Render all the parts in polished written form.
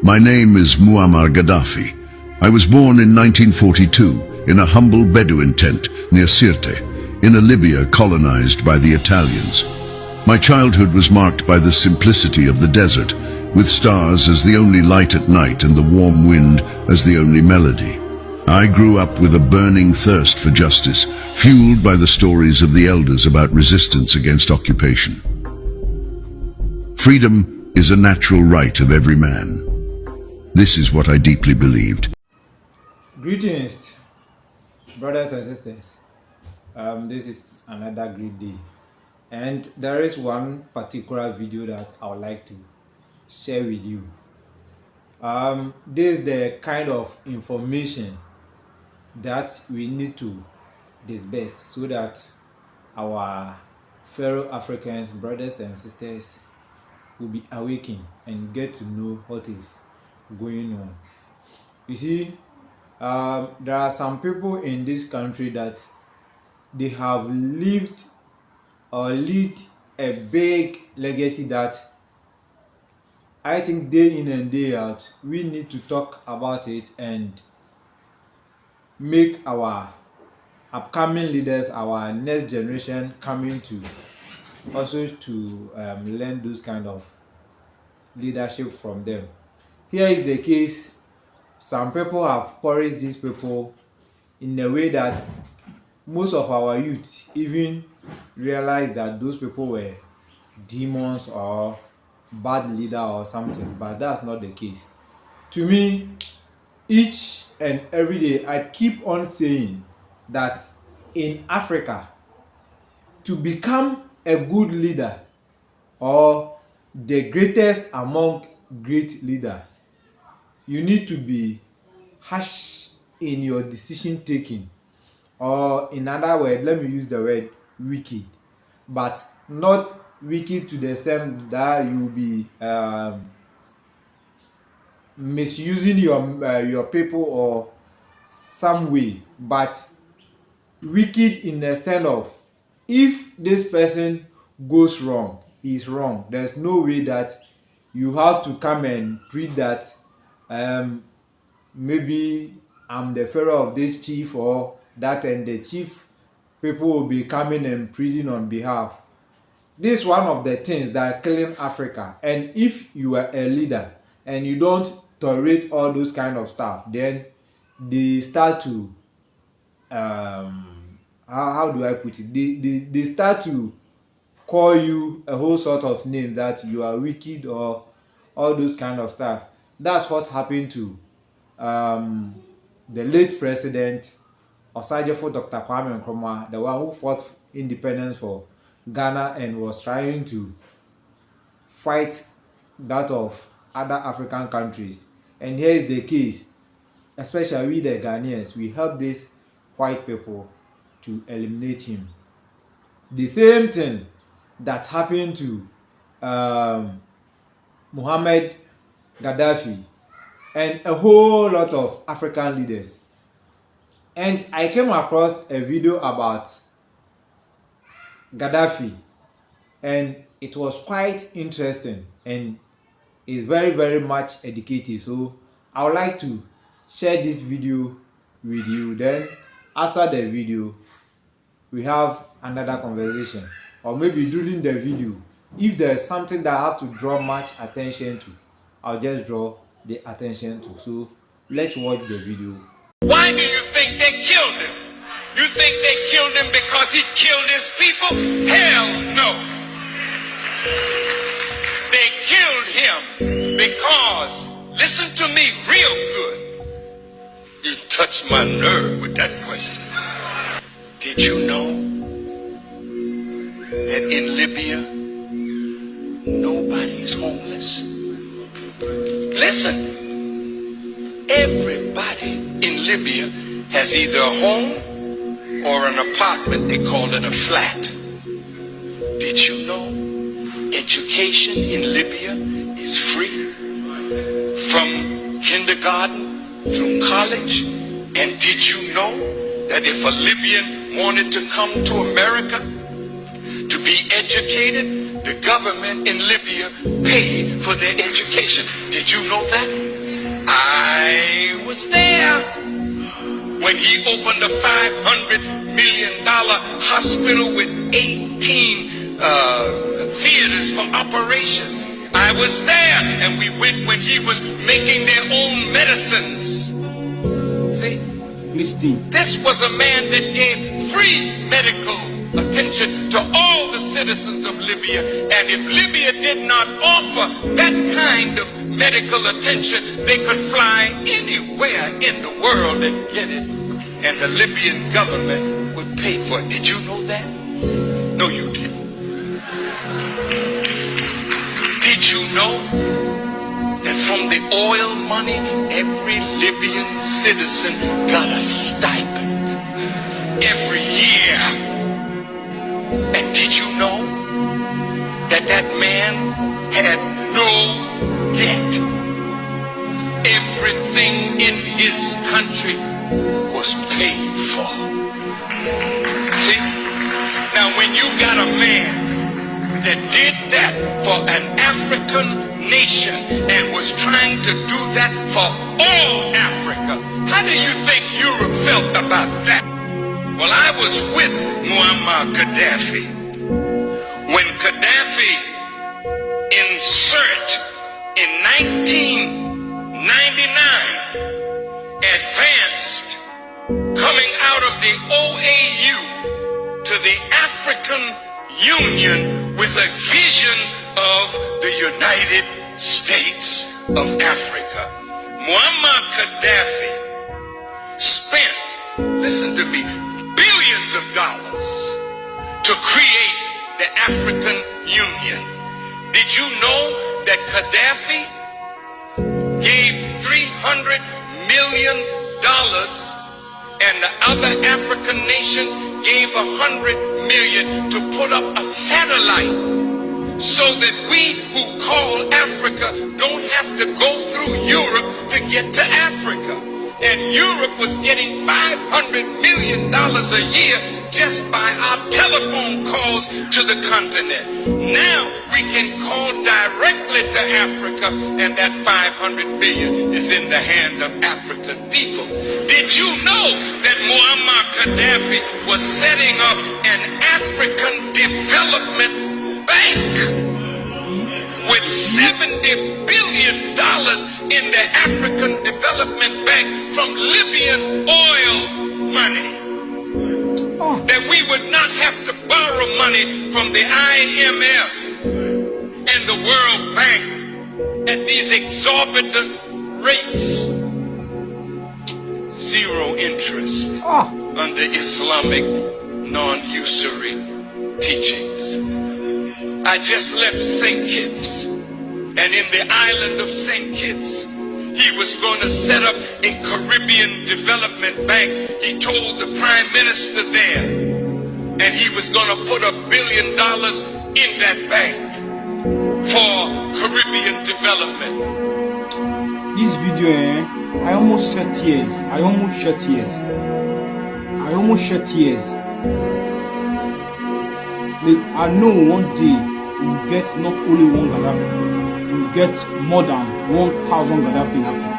My name is Muammar Gaddafi. I was born in 1942 in a humble Bedouin tent near Sirte, in a Libya colonized by the Italians. My childhood was marked by the simplicity of the desert, with stars as the only light at night and the warm wind as the only melody. I grew up with a burning thirst for justice, fueled by the stories of the elders about resistance against occupation. Freedom is a natural right of every man. This is what I deeply believed. Greetings, brothers and sisters. This is another great day, and there is one particular video that I would like to share with you. This is the kind of information that we need to disburse so that our fellow Africans, brothers and sisters, will be awakened and get to know what is going on. You see, there are some people in this country that they have lived or lead a big legacy that I think day in and day out we need to talk about it and make our upcoming leaders, our next generation coming to also to learn those kind of leadership from them. Here is the case. Some people have punished these people in a way that most of our youth even realize that those people were demons or bad leader or something, but that's not the case. To me, each and every day I keep on saying that in Africa, to become a good leader or the greatest among great leaders, you need to be harsh in your decision taking, or in other words, let me use the word wicked, but not wicked to the extent that you will be misusing your people or some way, but wicked in the extent of if this person goes wrong, he's wrong. There's no way that you have to come and plead that maybe I'm the pharaoh of this chief or that, and the chief people will be coming and pleading on behalf. This is one of the things that are killing Africa. And if you are a leader and you don't tolerate all those kind of stuff, then they start to how do I put it? They start to call you a whole sort of name that you are wicked or all those kind of stuff. That's what happened to the late president Osajefo Dr. Kwame Nkrumah, the one who fought independence for Ghana and was trying to fight that of other African countries. And here is the case, especially we the Ghanaians, we help these white people to eliminate him. The same thing that happened to Muammar Gaddafi and a whole lot of African leaders. And I came across a video about Gaddafi, and it was quite interesting and is very, very much educative. So I would like to share this video with you. Then after the video, we have another conversation, or maybe during the video, if there is something that I have to draw much attention to, I'll just draw the attention to. So let's watch the video. Why do you think they killed him? You think they killed him because he killed his people? Hell no. They killed him because, listen to me real good. You touched my nerve with that question. Did you know that in Libya, nobody's homeless? Listen. Everybody in Libya has either a home or an apartment. They call it a flat. Did you know education in Libya is free? From kindergarten through college? And did you know that if a Libyan wanted to come to America to be educated, the government in Libya paid for their education. Did you know that? I was there when he opened a $500 million hospital with 18 theaters for operation. I was there, and we went when he was making their own medicines. See? Listen. This was a man that gave free medical attention to all the citizens of Libya. And if Libya did not offer that kind of medical attention, they could fly anywhere in the world and get it. And the Libyan government would pay for it. Did you know that? No, you didn't. Did you know that from the oil money, every Libyan citizen got a stipend every year? And did you know that that man had no debt? Everything in his country was paid for. See? Now when you got a man that did that for an African nation and was trying to do that for all Africa, how do you think Europe felt about that? Well, I was with Muammar Gaddafi when Gaddafi in 1999 advanced coming out of the OAU to the African Union with a vision of the United States of Africa. Muammar Gaddafi spent, listen to me, billions of dollars to create the African Union. Did you know that Gaddafi gave $300 million and the other African nations gave $100 million to put up a satellite so that we who call Africa don't have to go through Europe to get to Africa? And Europe was getting $500 million a year just by our telephone calls to the continent. Now we can call directly to Africa, and that $500 million is in the hand of African people. Did you know that Muammar Gaddafi was setting up an African development bank with $70 billion in the African Development Bank from Libyan oil money? That we would not have to borrow money from the IMF and the World Bank at these exorbitant rates. Zero interest under Islamic non-usury teachings. I just left St. Kitts, and in the island of St. Kitts, he was going to set up a Caribbean Development Bank. He told the Prime Minister there, and he was going to put $1 billion in that bank for Caribbean development. This video, I almost shed tears. I know one day we will get not only one Gaddafi, we will get more than 1,000 Gaddafi in Africa.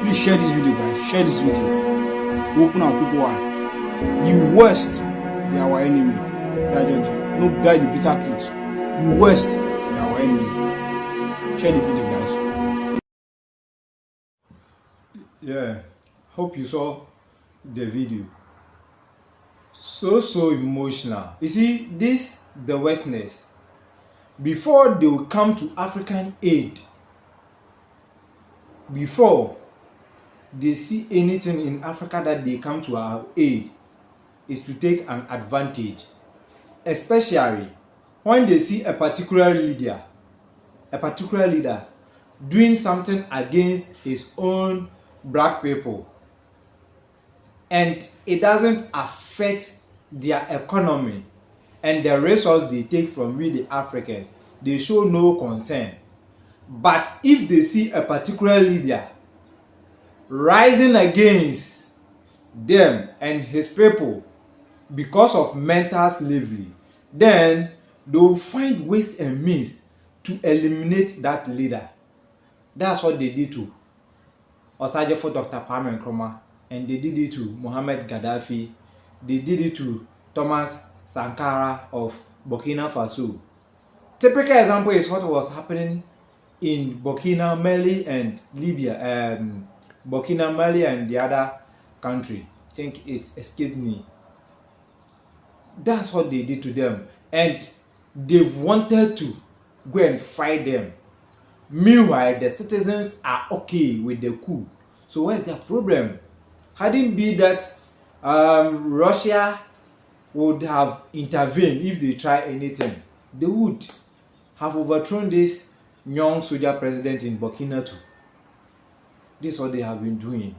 Please share this video, guys. Share this video. Open our people wide. The West, they are our enemy. No die the bitter truth. The West, they are our enemy. Share the video, guys. Yeah, hope you saw the video. So emotional. You see, the Westerners, before they will come to African aid, before they see anything in Africa that they come to our aid, is to take an advantage, especially when they see a particular leader doing something against his own black people, and it doesn't affect their economy and the resource they take from we the Africans, they show no concern. But if they see a particular leader rising against them and his people because of mental slavery, then they will find ways and means to eliminate that leader. That's what they did to Osajefo Dr. Kwame Nkrumah, and they did it to Muhammad Gaddafi. They did it to Thomas Sankara of Burkina Faso. Typical example is what was happening in Burkina, Mali, and Libya. Burkina, Mali, and the other country. I think it escaped me. That's what they did to them, and they've wanted to go and fight them. Meanwhile, the citizens are okay with the coup. So where's their problem? Hadn't be that Russia would have intervened if they try anything. They would have overthrown this young soldier president in Burkina too. This is what they have been doing.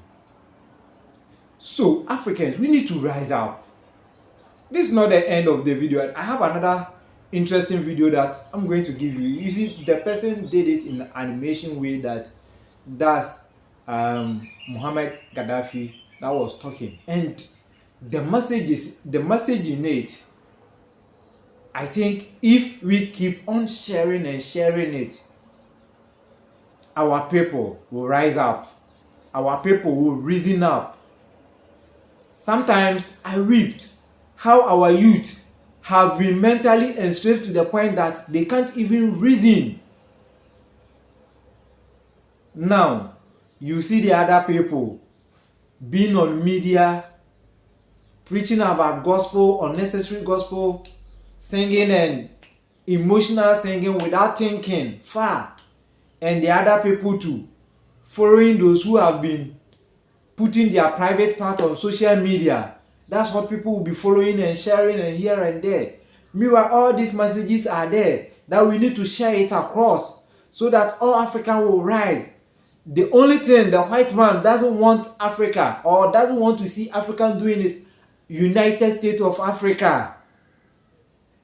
So Africans, we need to rise up. This is not the end of the video. I have another interesting video that I'm going to give you. You see, the person did it in an animation way that's Muhammad Gaddafi that was talking, and the message in it. I think if we keep on sharing and sharing it, our people will rise up. Our people will reason up. Sometimes I wept how our youth have been mentally enslaved to the point that they can't even reason. Now, you see the other people being on media, preaching about gospel, unnecessary gospel, singing and emotional singing without thinking far. And the other people too, following those who have been putting their private part on social media. That's what people will be following and sharing and here and there. Meanwhile, all these messages are there that we need to share it across so that all Africans will rise. The only thing the white man doesn't want Africa or doesn't want to see African doing is United States of Africa.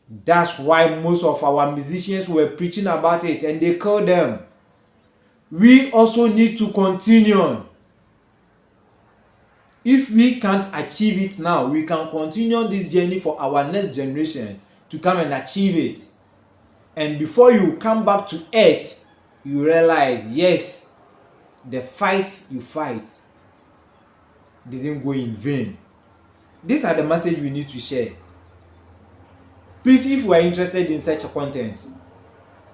That's why most of our musicians were preaching about it and they called them. We also need to continue. If we can't achieve it now, we can continue this journey for our next generation to come and achieve it. And before you come back to earth, you realize, yes, the fight you fight didn't go in vain. These are the messages we need to share. Please, if you are interested in such a content,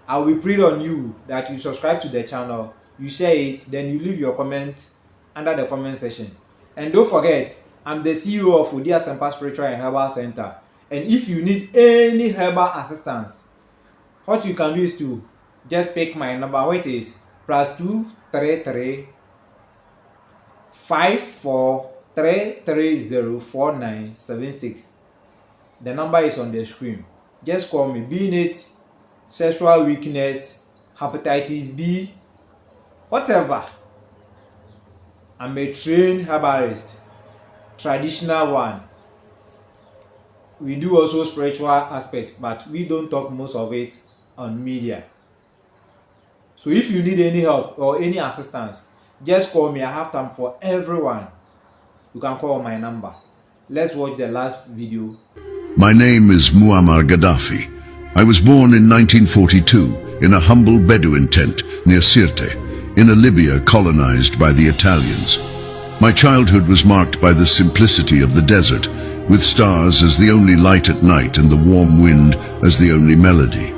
I will pray on you that you subscribe to the channel, you share it, then you leave your comment under the comment section. And don't forget, I'm the CEO of Udia Sempa Spiritual and Herbal Center. And if you need any herbal assistance, what you can do is to just pick my number, which is +233 5433049976. The number is on the screen. Just call me, be it sexual weakness, hepatitis B, whatever. I'm a trained herbalist, traditional one. We do also spiritual aspect, but we don't talk most of it on media. So if you need any help or any assistance, just call me. I have time for everyone. You can call my number. Let's watch the last video. My name is Muammar Gaddafi. I was born in 1942 in a humble Bedouin tent near Sirte, in a Libya colonized by the Italians. My childhood was marked by the simplicity of the desert, with stars as the only light at night and the warm wind as the only melody.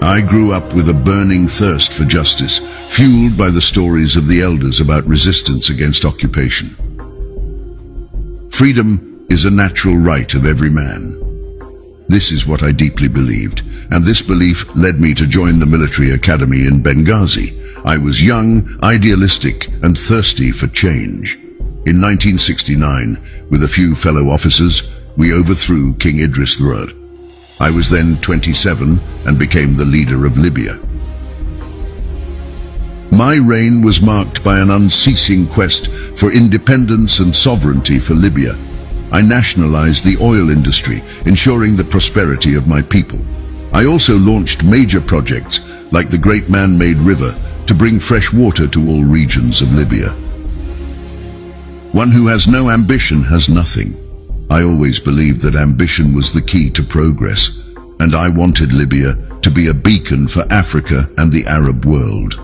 I grew up with a burning thirst for justice, fueled by the stories of the elders about resistance against occupation. Freedom is a natural right of every man. This is what I deeply believed, and this belief led me to join the military academy in Benghazi. I was young, idealistic, and thirsty for change. In 1969, with a few fellow officers, we overthrew King Idris III. I was then 27 and became the leader of Libya. My reign was marked by an unceasing quest for independence and sovereignty for Libya. I nationalized the oil industry, ensuring the prosperity of my people. I also launched major projects like the Great Man-Made River to bring fresh water to all regions of Libya. One who has no ambition has nothing. I always believed that ambition was the key to progress. and I wanted Libya to be a beacon for Africa and the Arab world.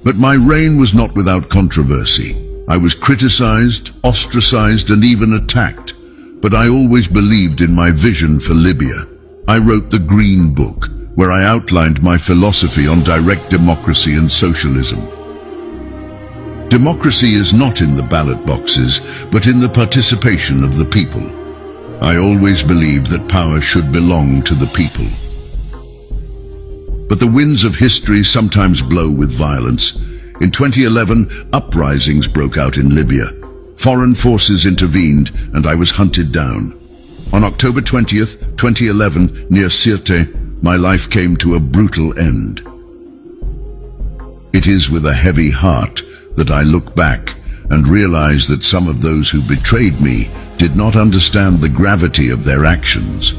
But my reign was not without controversy. I was criticized, ostracized, and even attacked. But I always believed in my vision for Libya. I wrote the Green Book, where I outlined my philosophy on direct democracy and socialism. Democracy is not in the ballot boxes, but in the participation of the people. I always believed that power should belong to the people. But the winds of history sometimes blow with violence. In 2011, uprisings broke out in Libya. Foreign forces intervened, and I was hunted down. On October 20th, 2011, near Sirte, my life came to a brutal end. It is with a heavy heart that I look back and realize that some of those who betrayed me did not understand the gravity of their actions.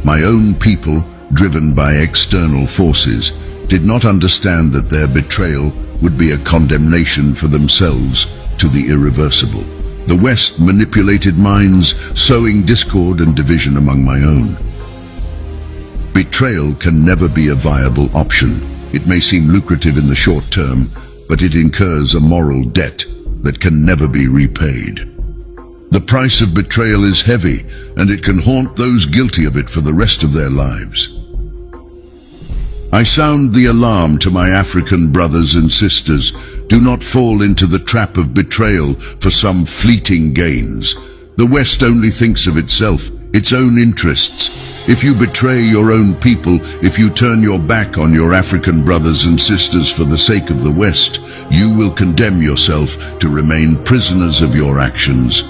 My own people, driven by external forces, did not understand that their betrayal would be a condemnation for themselves to the irreversible. The West manipulated minds, sowing discord and division among my own. Betrayal can never be a viable option. It may seem lucrative in the short term, but it incurs a moral debt that can never be repaid. The price of betrayal is heavy, and it can haunt those guilty of it for the rest of their lives. I sound the alarm to my African brothers and sisters. Do not fall into the trap of betrayal for some fleeting gains. The West only thinks of itself, its own interests. If you betray your own people, if you turn your back on your African brothers and sisters for the sake of the West, you will condemn yourself to remain prisoners of your actions.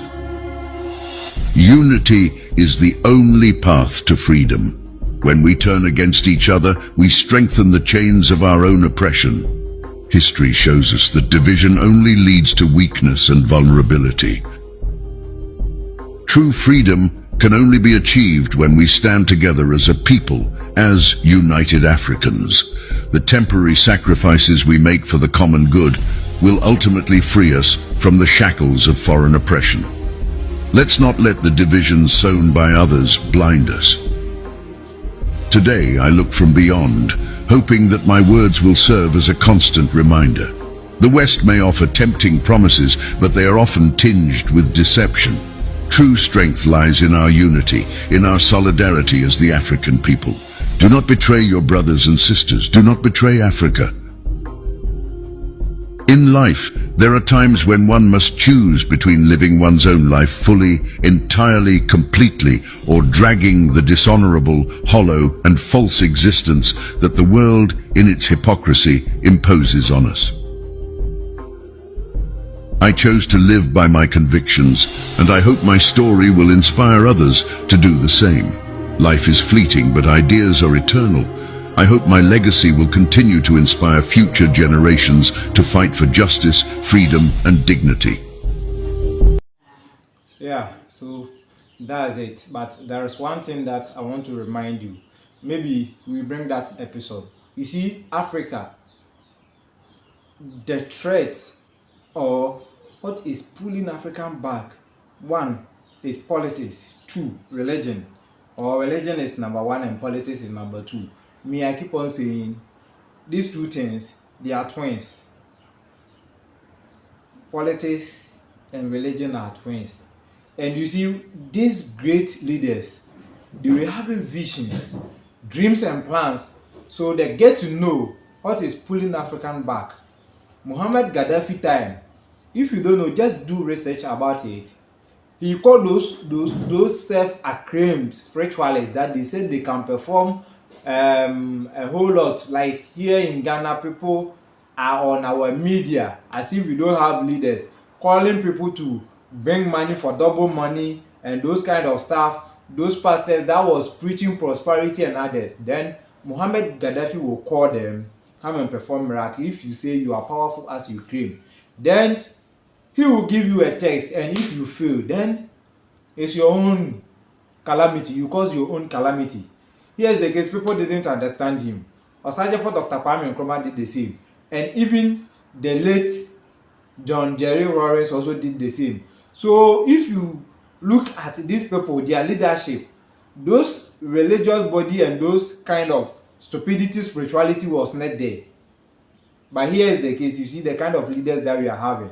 Unity is the only path to freedom. When we turn against each other, we strengthen the chains of our own oppression. History shows us that division only leads to weakness and vulnerability. True freedom can only be achieved when we stand together as a people, as united Africans. The temporary sacrifices we make for the common good will ultimately free us from the shackles of foreign oppression. Let's not let the divisions sown by others blind us. Today I look from beyond, hoping that my words will serve as a constant reminder. The West may offer tempting promises, but they are often tinged with deception. True strength lies in our unity, in our solidarity as the African people. Do not betray your brothers and sisters. Do not betray Africa. In life, there are times when one must choose between living one's own life fully, entirely, completely, or dragging the dishonorable, hollow, and false existence that the world, in its hypocrisy, imposes on us. I chose to live by my convictions, and I hope my story will inspire others to do the same. Life is fleeting, but ideas are eternal. I hope my legacy will continue to inspire future generations to fight for justice, freedom, and dignity. Yeah, so that's it. But there is one thing that I want to remind you. Maybe we bring that episode. You see, Africa, the threats or what is pulling African back, one is politics, two, religion. Or religion is number one and politics is number two. Me, I keep on saying these two things, they are twins. Politics and religion are twins. And you see, these great leaders, they were having visions, dreams and plans, so they get to know what is pulling African back. Muhammad Gaddafi time, if you don't know, just do research about it. He called those self-acclaimed spiritualists that they said they can perform a whole lot. Like here in Ghana, people are on our media as if we don't have leaders, calling people to bring money for double money and those kind of stuff. Those pastors that was preaching prosperity and others. Then Muhammad Gaddafi will call them, come and perform miracle. If you say you are powerful as you claim, then he will give you a text, and if you fail, then it's your own calamity. You cause your own calamity. Here's the case: people didn't understand him. Osaje for Dr. Kwame Nkrumah did the same, and even the late John Jerry Rawlings also did the same. So if you look at these people, their leadership, those religious body and those kind of stupidity spirituality was not there. But here is the case. You see the kind of leaders that we are having.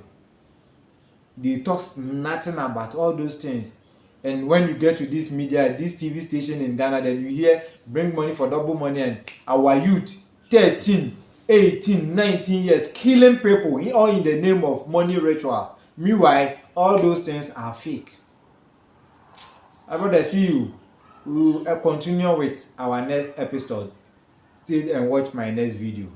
They talk nothing about all those things. And when you get to this media, this TV station in Ghana, then you hear bring money for double money, and our youth 13, 18, 19 years killing people all in the name of money ritual. Meanwhile, all those things are fake. I rather see you. We will continue with our next episode. Stay and watch my next video.